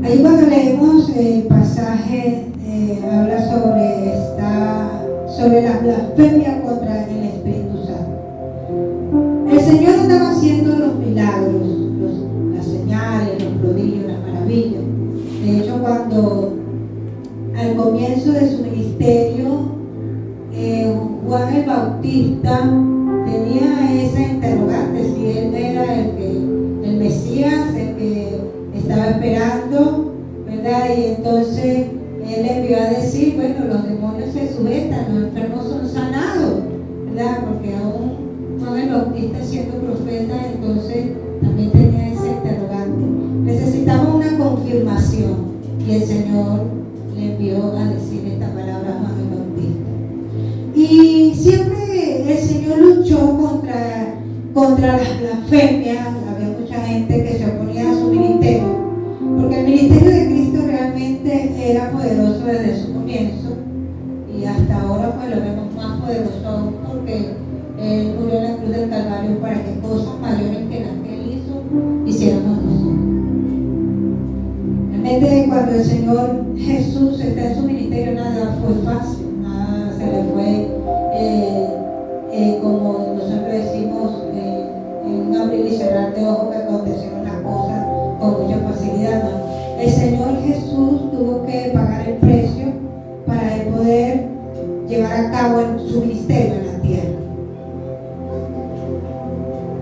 Ahí cuando leemos el pasaje, habla sobre la blasfemia contra el Espíritu Santo. El Señor estaba haciendo los milagros, las señales, los prodigios, las maravillas. De hecho, cuando al comienzo de su ministerio, Juan el Bautista tenía esa interrogante si él era el Mesías, el que estaba esperando, ¿verdad? Y entonces él le envió a decir, bueno, los demonios se sujetan, los enfermos son sanados, ¿verdad? Porque aún Juan el Bautista siendo profeta, entonces también tenía ese interrogante. Necesitaba una confirmación y el Señor le envió a decir esta palabra a Juan el Bautista. Y siempre el Señor luchó contra las blasfemias. Había mucha gente que se oponía a su ministerio, porque el ministerio de Cristo realmente era poderoso desde su comienzo, y hasta ahora pues lo vemos más poderoso aún, porque Él murió en la cruz del Calvario para que cosas mayores que las que Él hizo, hiciéramos nosotros. Realmente cuando el Señor Jesús está en su ministerio, nada fue fácil, nada se le fue como nosotros decimos, en un abrir y cerrar de ojos, que acontecieron las cosas con mucha facilidad, ¿no? El Señor Jesús tuvo que pagar el precio para él poder llevar a cabo su ministerio en la tierra.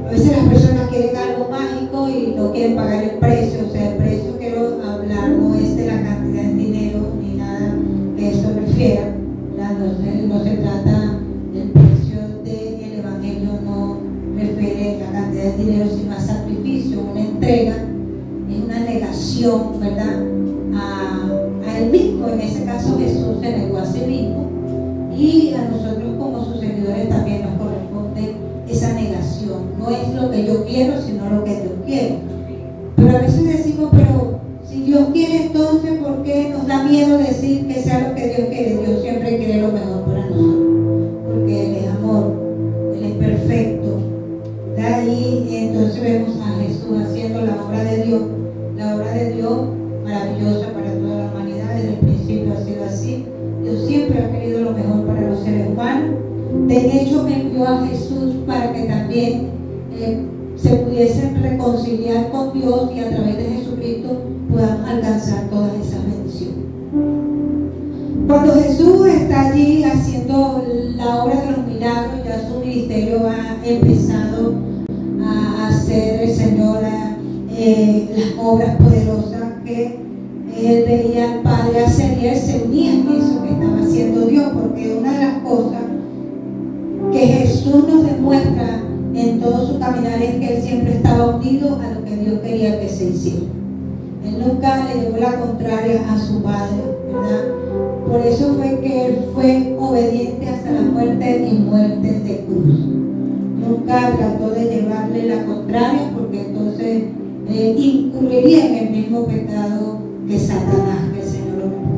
A veces las personas quieren algo mágico y no quieren pagar el precio. O sea, el precio, quiero hablar, no es de la cantidad de dinero ni nada que eso refiera, ¿verdad? No se trata del precio del evangelio, no refiere a la cantidad de dinero, sino a sacrificio, una entrega, es una negación, ¿verdad? A él mismo. En ese caso Jesús se negó a sí mismo, y a nosotros como sus seguidores también nos corresponde esa negación. No es lo que yo quiero, sino lo que Dios quiere. Pero a veces decimos, pero si Dios quiere, entonces ¿por qué nos da miedo decir que sea lo que Dios quiere? Dios siempre quiere lo mejor para nosotros, porque Él es amor, Él es perfecto. De ahí entonces vemos a Jesús haciendo la obra de Dios maravillosa para toda la humanidad. Desde el principio ha sido así. Dios siempre ha querido lo mejor para los seres humanos. De hecho, envió a Jesús para que también se pudiesen reconciliar con Dios, y a través de Jesucristo podamos alcanzar todas esas bendiciones. Cuando Jesús está allí haciendo la obra de los milagros, ya su ministerio ha empezado a hacer el Señor las obras poderosas que Él veía al Padre hacer, y Él se unía en eso que estaba haciendo Dios, porque una de las cosas que Jesús nos demuestra en todo su caminar es que Él siempre estaba unido a lo que Dios quería que se hiciera. Él nunca le llevó la contraria a su Padre, ¿verdad? Por eso fue que Él fue obediente hasta la muerte y muerte de cruz. Nunca trató de llevarle la contraria, porque entonces incurriría en el mismo pecado que Satanás, que el Señor lo reprende.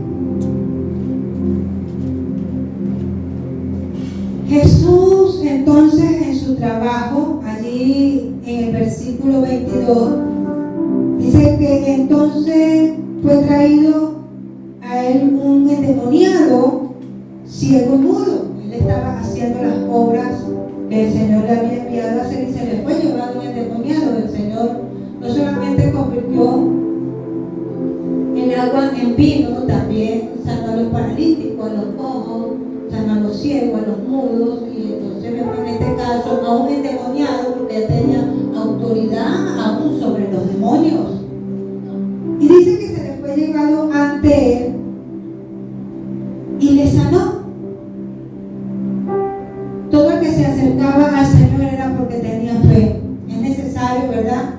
Jesús entonces en su trabajo, allí en el versículo 22, dice que entonces fue traído a él un endemoniado, ciego y mudo. Él estaba haciendo las obras que el Señor le había enviado a hacer, y se le fue llevado un endemoniado. El Señor no solamente convirtió el agua en vino, también sanó a los paralíticos, a los cojos, sanó a los ciegos, a los mudos, y entonces vemos en este caso a un endemoniado, porque él tenía autoridad aún sobre los demonios. Y dice que se le fue llevado ante él y le sanó. Todo el que se acercaba al Señor era porque tenía fe. Es necesario, ¿verdad?,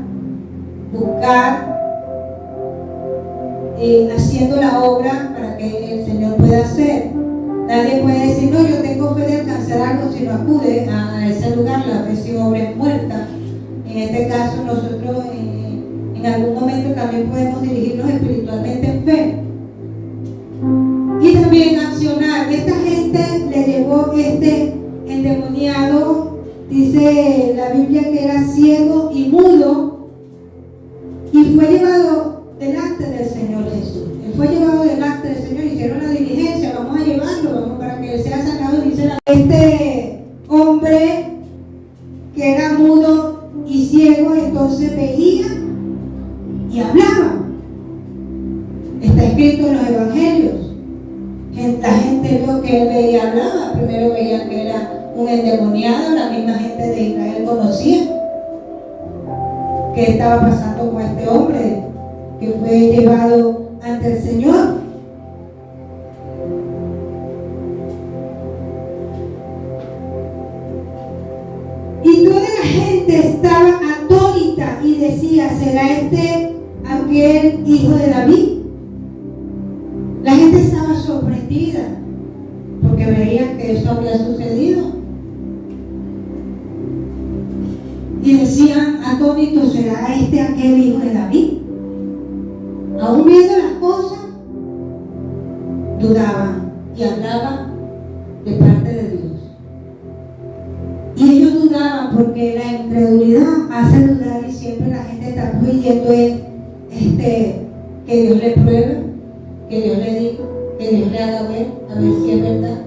buscar haciendo la obra para que el Señor pueda hacer. Nadie puede decir, no, yo tengo fe de alcanzar algo, si no acude a ese lugar. La fe sin obra es muerta. En este caso nosotros en algún momento también podemos dirigirnos espiritualmente en fe y también accionar. Esta gente le llevó este endemoniado, dice la Biblia que era ciego y mudo, y fue llevado delante del Señor veía y hablaba. Está escrito en los evangelios. La gente vio que él veía y hablaba. Primero veían que era un endemoniado. La misma gente de Israel conocía qué estaba pasando con este hombre que fue llevado ante el Señor. Y toda la gente estaba atónita y decía: ¿será este aquel hijo de David? La gente estaba sorprendida porque veían que eso había sucedido. Y decían atónitos: ¿será este aquel hijo de David? Aún viendo las cosas, dudaban y hablaban de parte de Dios. Y ellos dudaban porque la incredulidad hace dudar, y siempre la gente está pidiendo que Dios le pruebe, que Dios le diga, que Dios le haga ver, a ver si es verdad.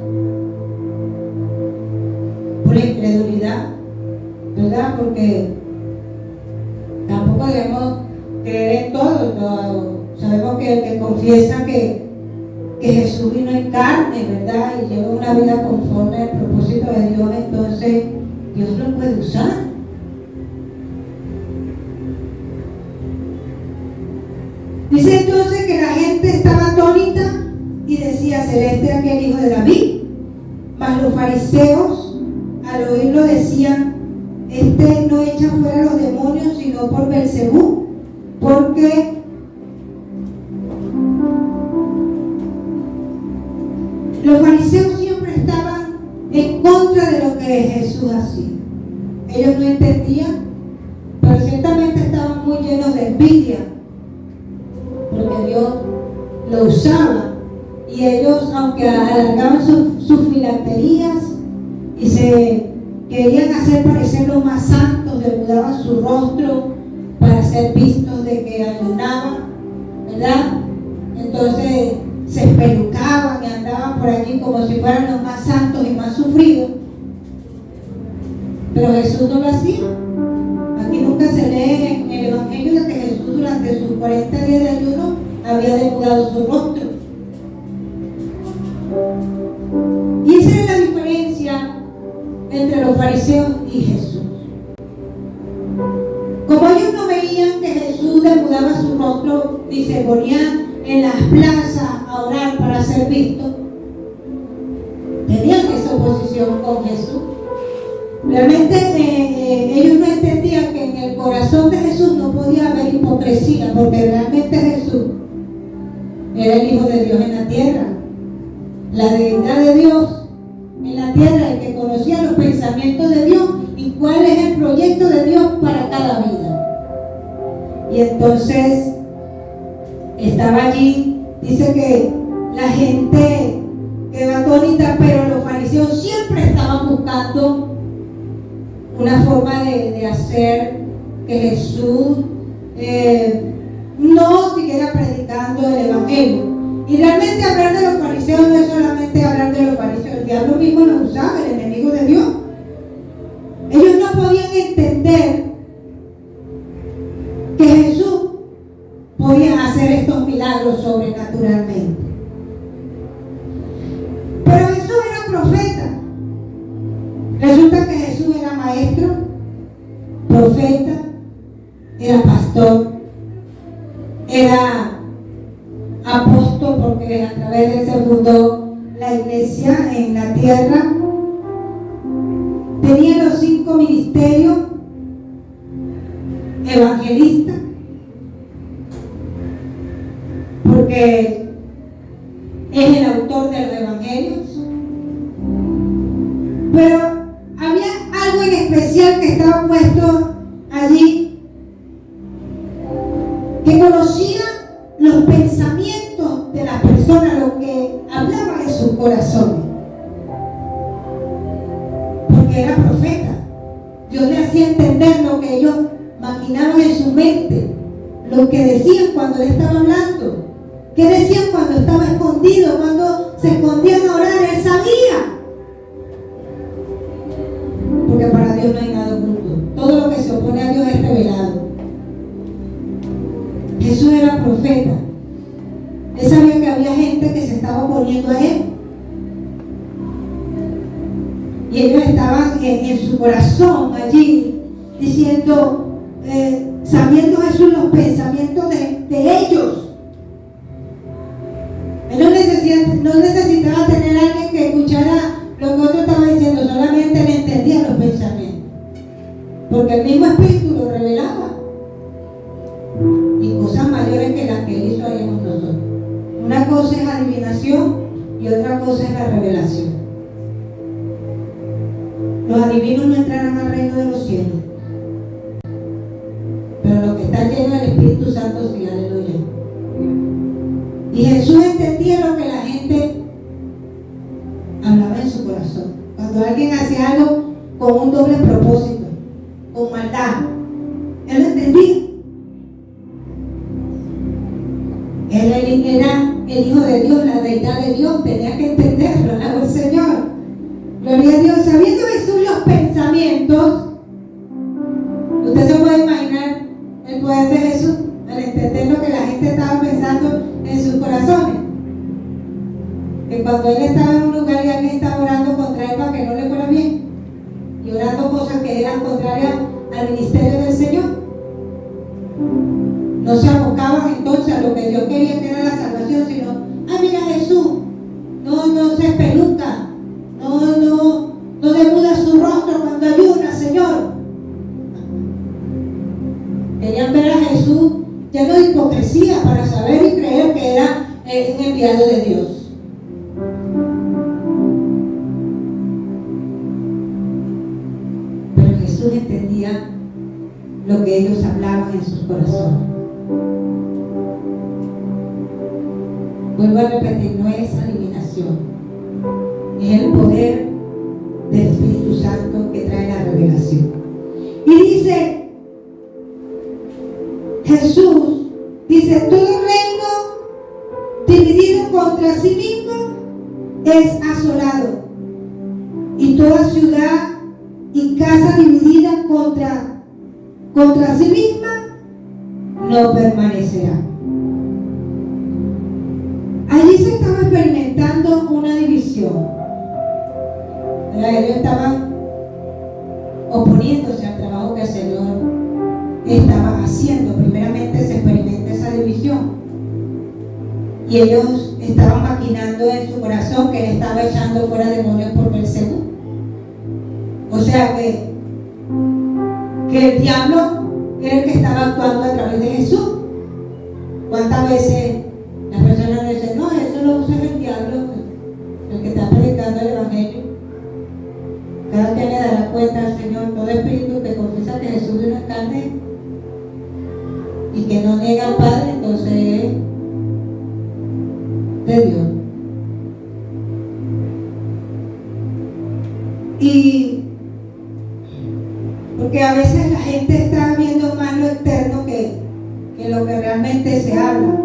Por la incredulidad, ¿verdad? Porque tampoco debemos creer en todo. Sabemos que el que confiesa que Jesús vino en carne, ¿verdad? Y lleva una vida conforme al propósito de Dios, entonces Dios lo puede usar. Dice entonces que la gente estaba atónita y decía: ¿será este aquel hijo de David? Mas los fariseos al oírlo decían: este no echa fuera los demonios sino por Belcebú, porque los fariseos siempre estaban en contra de lo que Jesús hacía. Ellos no entendían, pero ciertamente estaban muy llenos de envidia, porque Dios lo usaba, y ellos, aunque alargaban sus filacterías y se querían hacer parecer los más santos, desnudaban su rostro para ser vistos de que ayunaban, ¿verdad? Entonces se espelucaban y andaban por allí como si fueran los más santos y más sufridos. Pero Jesús no lo hacía. Aquí nunca se lee en el evangelio de que Jesús durante sus 40 días de ayuno había desnudado su rostro. Y esa es la diferencia entre los fariseos y Jesús. Como ellos no veían que Jesús desnudaba su rostro ni se ponía en las plazas a orar para ser visto, tenían esa oposición con Jesús. Realmente ellos no entendían que en el corazón de Jesús no podía haber hipocresía, porque realmente Jesús era el Hijo de Dios en la tierra, la deidad de Dios en la tierra, el que conocía los pensamientos de Dios y cuál es el proyecto de Dios para cada vida. Y entonces estaba allí, dice que la gente quedó atónita, pero los fariseos siempre estaban buscando una forma de hacer que Jesús no siguiera predicando el evangelio. Y realmente hablar de los fariseos no es solamente hablar de los fariseos, el diablo mismo los usaba, el enemigo de Dios. Ellos no podían entender que Jesús podía hacer estos milagros sobrenaturalmente. Pero Jesús era profeta. Resulta que Jesús era maestro, profeta, era pastor, era apóstol, porque a través de él se fundó la iglesia en la tierra. Tenía los 5 ministerios: evangelista, porque es el autor de los evangelios, pero había algo en especial que estaba puesto allí, que conocía los pensamientos de las personas, lo que hablaba en sus corazones, porque era profeta. Dios le hacía entender lo que ellos maquinaban en su mente, lo que decían cuando él estaba hablando, qué decían cuando estaba escondido, cuando se escondían a orar. Él sabía, porque para Dios no hay nada oculto. Todo lo que se opone a Dios es revelado. estaban en su corazón allí, diciendo, sabiendo Jesús los pensamientos de ellos. Él no necesitaba tener a alguien que escuchara lo que otro estaba diciendo, solamente él entendía los pensamientos, porque el mismo Espíritu lo revelaba, y cosas mayores que las que él hizo ahí en nosotros. Una cosa es adivinación y otra cosa es la revelación. Los adivinos no entrarán al reino de los cielos, pero los que están llenos del Espíritu Santo sí, aleluya. Y Jesús entendía lo que la gente hablaba en su corazón. Cuando alguien hacía algo con un doble propósito, con maldad, él lo entendía. Él era el Hijo de Dios, la deidad de Dios, tenía que entenderlo, alabó el Señor. Gloria a Dios. Sabiendo Jesús los pensamientos, usted se puede imaginar el poder de Jesús al entender lo que la gente estaba pensando en sus corazones. Que cuando él estaba en un lugar y alguien estaba orando contra él para que no le fuera bien, y orando cosas que eran contrarias al ministerio del Señor, no se abocaban entonces a lo que Dios quería, que era la salvación, sino, mira Jesús, no se espeluca, no demuda su rostro cuando ayuna, Señor. Querían ver a Jesús lleno de hipocresía para saber y creer que era un enviado de Dios. Pero Jesús entendía lo que ellos hablaban en sus corazones. Vuelvo a repetir, no es adivinación, es el poder del Espíritu Santo que trae la revelación. Y dice Jesús, dice, todo reino dividido contra sí mismo es asolado, y toda ciudad y casa dividida contra sí misma no permanecerá. Allí se estaba experimentando una división. Ellos estaban oponiéndose al trabajo que el Señor estaba haciendo. Primeramente se experimenta esa división. Y ellos estaban maquinando en su corazón que él estaba echando fuera demonios por Belcebú. O sea que el diablo era el que estaba actuando a través de Jesús. ¿Cuántas veces las personas dicen, no, eso lo usa el diablo, el que está predicando el Evangelio? Cada quien le dará cuenta al Señor. Todo espíritu que confiesa que Jesús vino en carne y que no niega al Padre, entonces es de Dios. Y porque a veces la gente está viendo más lo externo que lo que realmente se habla.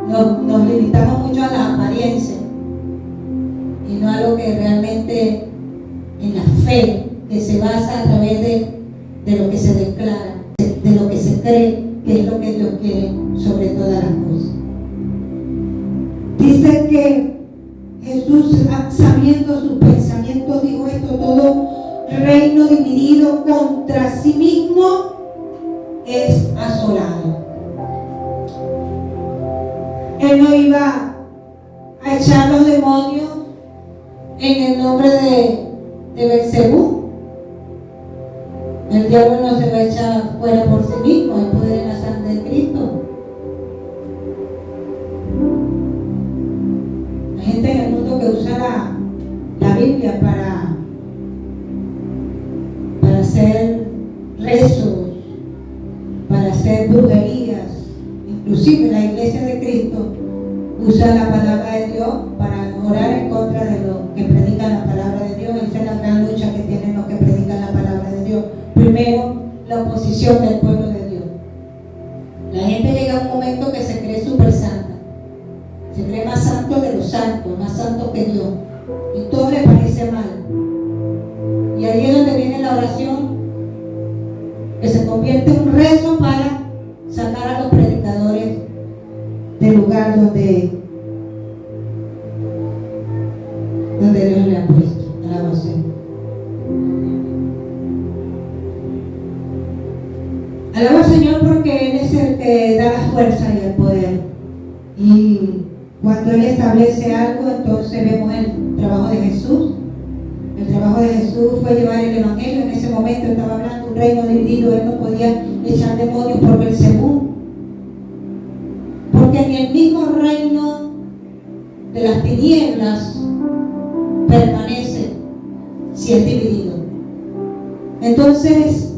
Nos limitamos mucho a la apariencia y no a lo que realmente, en la fe que se basa a través de lo que se declara, de lo que se cree que es lo que Dios quiere sobre todas las cosas. Dice que Jesús, sabiendo sus pensamientos, dijo esto: todo reino dividido contra sí mismo es asolado. Él no iba a echar los demonios en el nombre de Belcebú. El diablo no se va a echar fuera por sí mismo, hay poder en la sangre de Cristo. Hay gente en el mundo que usa la Biblia para hacer rezos, para hacer brujerías. Inclusive la iglesia de Cristo usa la palabra de Dios para orar en contra de los que predican la palabra de Dios. Esa es la gran lucha que tienen los que predican la palabra de Dios. Primero, la oposición del pueblo de Dios. La gente llega a un momento que se cree súper santa, se cree más santo de los santos, más santo que Dios, y todo le parece mal. Y ahí es donde viene la oración, que se convierte en un rezo para sacar a los predicadores del lugar donde Dios le ha puesto. Alabado sea. Señor, porque Él es el que da la fuerza y el poder. Y cuando Él establece algo, entonces vemos el trabajo de Jesús. El trabajo de Jesús fue llevar el Evangelio. En ese momento estaba hablando de un reino dividido. Él no podía echar demonios por Belcebú, porque ni el mismo reino de las tinieblas permanece si es dividido. Entonces,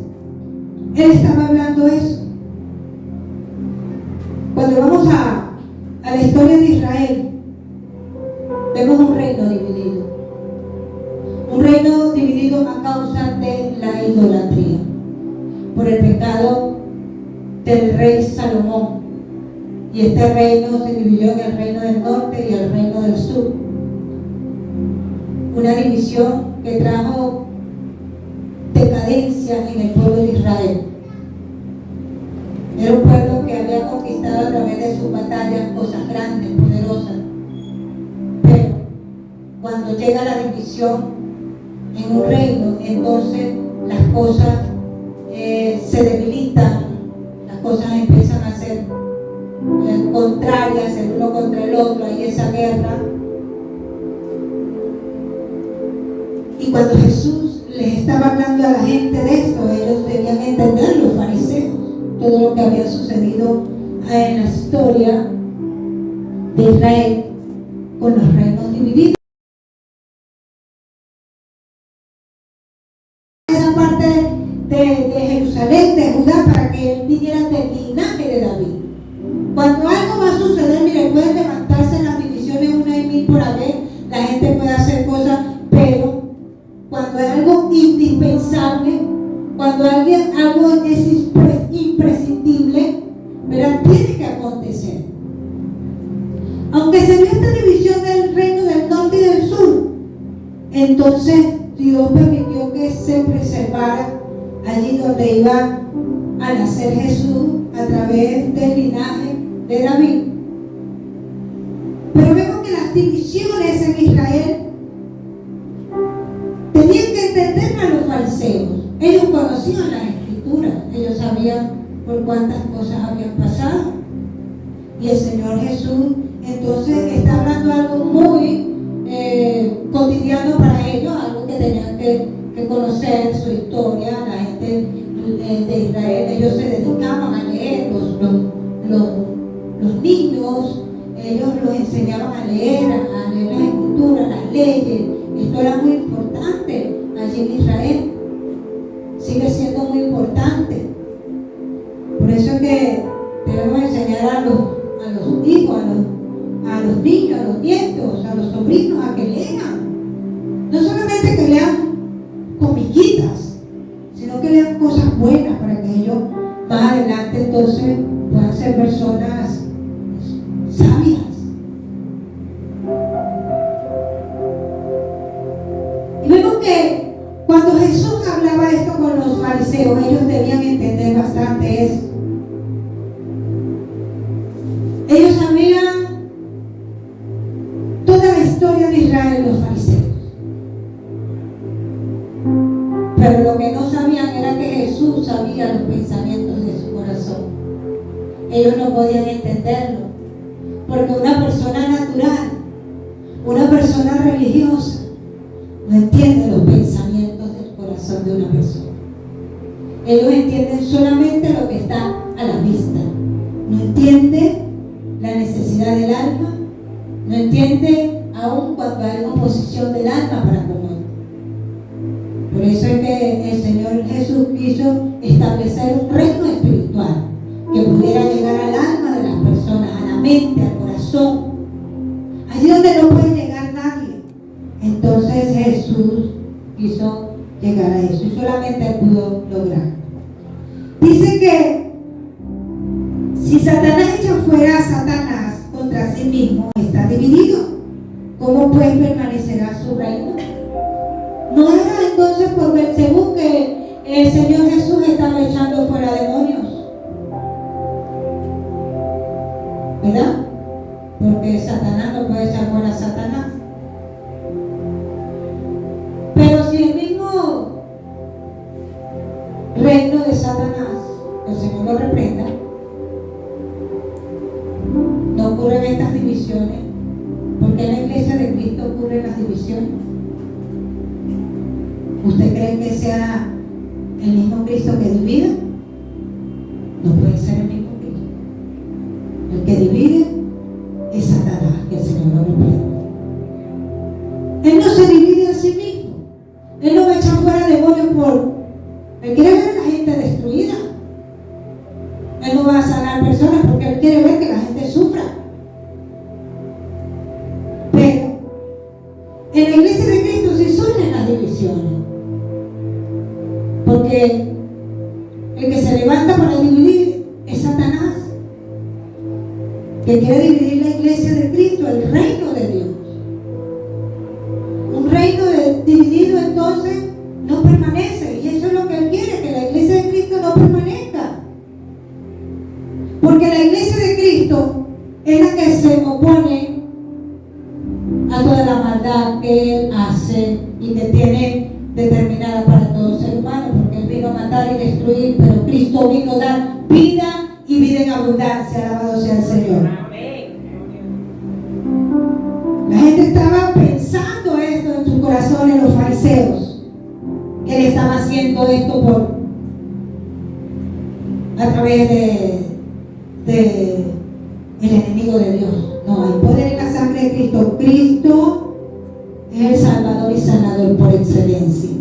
Él estaba hablando eso. Cuando vamos a la historia de Israel, vemos un reino dividido. Un reino dividido a causa de la idolatría, por el pecado del rey Salomón. Y este reino se dividió en el reino del norte y el reino del sur. Una división que trajo decadencia en el pueblo de Israel. Era un pueblo que había conquistado a través de sus batallas cosas grandes, poderosas. Pero cuando llega la división en un reino, entonces las cosas se debilitan, las cosas empiezan a ser contrarias el uno contra el otro, hay esa guerra. Y cuando Jesús les estaba hablando a la gente de esto, ellos debían entender, los fariseos, todo lo que había sucedido en la historia de Israel con los reinos divididos. Esa parte de Jerusalén, de Judá, para que él viniera del linaje de David. Cuando algo va a suceder, mire, pueden levantarse las divisiones una y mil por haber, la gente puede hacer cosas, pero cuando hay algo indispensable, cuando algo es imprescindible, ¿verdad? Tiene que acontecer. Aunque se dio esta división del reino del norte y del sur, entonces Dios permitió que se preservara allí donde iba a nacer Jesús a través del linaje de David. Pero vemos que las divisiones en Israel tenían que entender a los fariseos. Ellos conocían las escrituras, ellos sabían por cuántas cosas habían pasado. Y el Señor Jesús entonces está hablando algo muy cotidiano para ellos, algo que tenían que conocer, su historia. La gente de Israel, ellos se dedicaban a leer, los niños, ellos los enseñaban a leer las escrituras, las leyes. Esto era muy importante allí en Israel, sigue siendo muy importante. Por eso es que debemos enseñar a los hijos, a los niños, a los nietos, a los sobrinos a que lean. No solamente que lean comiquitas, sino que lean cosas buenas para que ellos más adelante entonces puedan ser personas sabias. Y vemos que cuando Jesús hablaba esto con los fariseos, ellos debían entender bastante eso. Ellos sabían toda la historia de Israel, los fariseos. Pero lo que no sabían era que Jesús sabía los pensamientos de su corazón. Ellos no podían entenderlo, porque una persona natural, una persona religiosa, no entiende los pensamientos del corazón de una persona. Ellos entienden solamente lo que está a la vista. No entiende la necesidad del alma, no entiende aún cuando hay oposición del alma para con él. Por eso es que el Señor Jesús quiso establecer un reino espiritual que pudiera llegar al alma de las personas, a la mente, al corazón, allí donde no puede llegar nadie. Entonces Jesús quiso llegar a eso y solamente él pudo lograr. Dice que si Satanás echa fuera a Satanás contra sí mismo, está dividido. ¿Cómo pues permanecerá su reino? No era entonces por Belcebú que el Señor Jesús estaba echando fuera demonios, ¿verdad? Porque Satanás no puede echar fuera a Satanás. Pero si el mismo reino de Satanás el Señor lo reprenda, no ocurren estas divisiones. ¿Por qué en la iglesia de Cristo ocurren las divisiones? ¿Usted cree que sea el mismo Cristo que divide? No puede ser el mismo Cristo. El que divide es Satanás, que el Señor lo reprenda. Él no se divide a sí mismo. Él no va a echar fuera demonios Él quiere ver a la gente destruida. Él no va a sanar personas porque Él quiere ver que la gente sufra. Pero en la iglesia de Cristo sí surgen las divisiones. Porque el que se levanta para dividir es Satanás, que quiere dividir la iglesia de Cristo, el reino de Dios. Un reino dividido entonces no permanece, y eso es lo que Él quiere, que la iglesia de Cristo no permanezca. Porque la iglesia de Cristo es la que se opone a toda la maldad que Él hace y que tiene determinada para todo ser humano, porque Él vino a matar y destruir, pero Cristo vino a dar vida y vida en abundancia. Alabado sea el Señor. La gente estaba pensando esto en sus corazones, los fariseos, que Él estaba haciendo esto a través de el enemigo de Dios. No, hay poder en la sangre de Cristo. Cristo es el Salvador y Sanador por excelencia.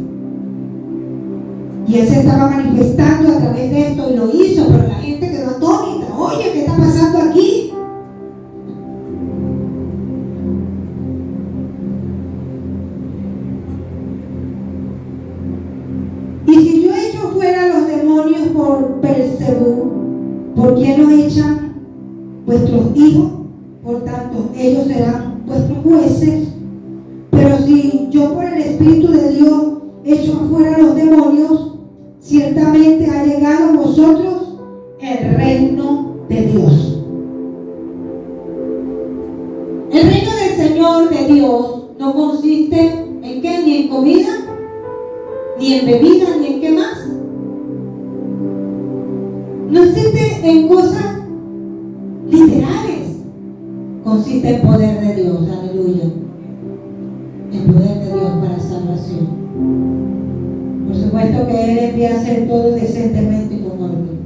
Y Él se estaba manifestando a través de esto y lo hizo, pero la gente quedó atónita. Oye, ¿qué está pasando aquí? Y si yo echo fuera los demonios por Beelzebú, ¿por quién los echan vuestros hijos? Por tanto, ellos serán vuestros jueces. Pero si yo por el Espíritu de Dios echo afuera los demonios, ciertamente ha llegado a vosotros el reino de Dios. El reino del Señor de Dios no consiste en qué, ni en comida, ni en bebida, ni en qué más. No existe en cosas literales. Consiste en poder de Dios, aleluya. El poder de Dios para salvación. Por supuesto que Él envía a hacer todo decentemente y con orden.